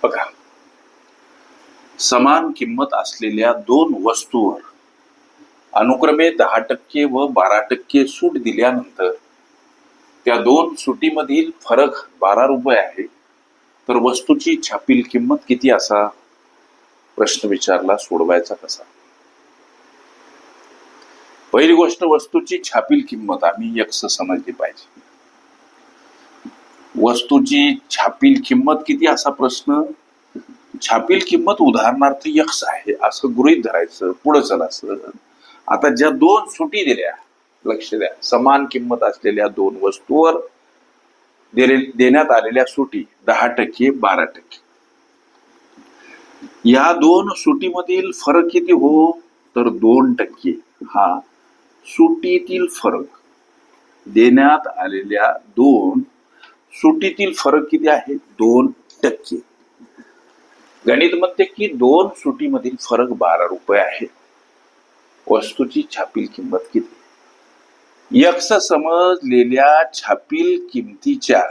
बघा, समान किंमत असलेल्या दोन वस्तूवर अनुक्रमे 10% व 12% सूट दिल्यानंतर त्या दोन सुटीमधील फरक 12 रुपये आहे, तर वस्तूची छापील किंमत किती असा प्रश्न विचारला. सोडवायचा कसा? पहिली गोष्ट, वस्तूची छापील किंमत आम्ही यक्स समजली पाहिजे. वस्तूची छापील किंमत किती असा प्रश्न. छापील किंमत उदाहरणार्थ यक्स आहे असं गृहीत धरायचं, पुढे चलायचं. आता ज्या दोन सुटी दिल्या, लक्ष द्या, समान किंमत असलेल्या दोन वस्तूवर देण्यात आलेल्या सुटी 10% 12%. या दोन सुटीमधील फरक किती हो, तर 2%. हा सुटीतील फरक, देण्यात आलेल्या दोन सुटीतील फरक किती आहे, 2%. गणित म्हणते की दोन सुटीमधील फरक 12 रुपये आहे. वस्तूची छापील किंमत किती. यक्स समजलेल्या छापील किमतीच्या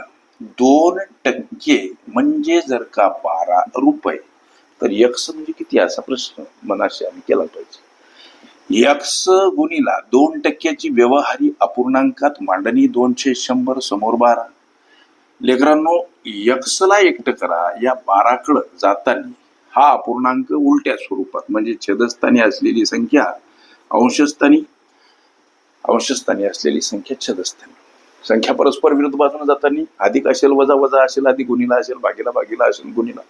2% म्हणजे जर का 12 रुपये, तर यक्स म्हणजे किती असा प्रश्न मनाशी आम्ही केला पाहिजे. यक्स गुणीला 2%ची व्यवहारी अपूर्णांकात मांडणी 200 समोर 12. लेकरांनो, यक्सला एकटं करा. या 12 कडे जाताना हा अपूर्णांक उलट्या स्वरूपात, म्हणजे छेदस्थानी असलेली संख्या अंशस्थानी असलेली संख्या छेदस्थानी. संख्या परस्पर विरुद्ध बाजूने जाताना अधिक असेल, वजा वजा असेल, अधिक गुणीला असेल, भागीला भागीला असेल, गुणीला.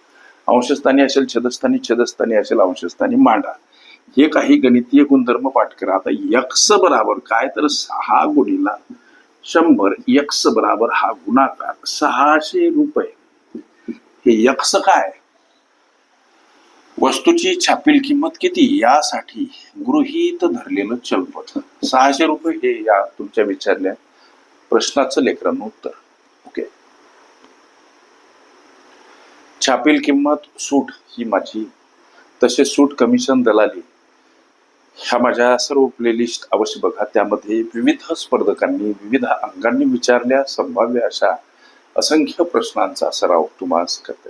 अंशस्थानी असेल छेदस्थानी, छेदस्थानी असेल अंशस्थानी मांडा. हे काही गणितीय गुणधर्म पाठ करा. आता यक्स बराबर काय, तर 6 गुणीला 100. यक्स बराबर हा गुणाकार 600 रुपये. हे यक्स काय, वस्तूची छापील किंमत किती यासाठी गृहीत धरलेलं चलपद 600 रुपये. हे या तुमच्या विचारल्या प्रश्नाचं लेकरांचं उत्तर. ओके. छापील किंमत, सूट ही माझी, तसे सूट, कमिशन, दलाली ह्या माझ्या सर्व प्लेलिस्ट अवश्य बघा. त्यामध्ये विविध स्पर्धकांनी विविध अंगांनी विचारल्या संभाव्य अशा असंख्य प्रश्नांचा सराव तुम्हाला करते.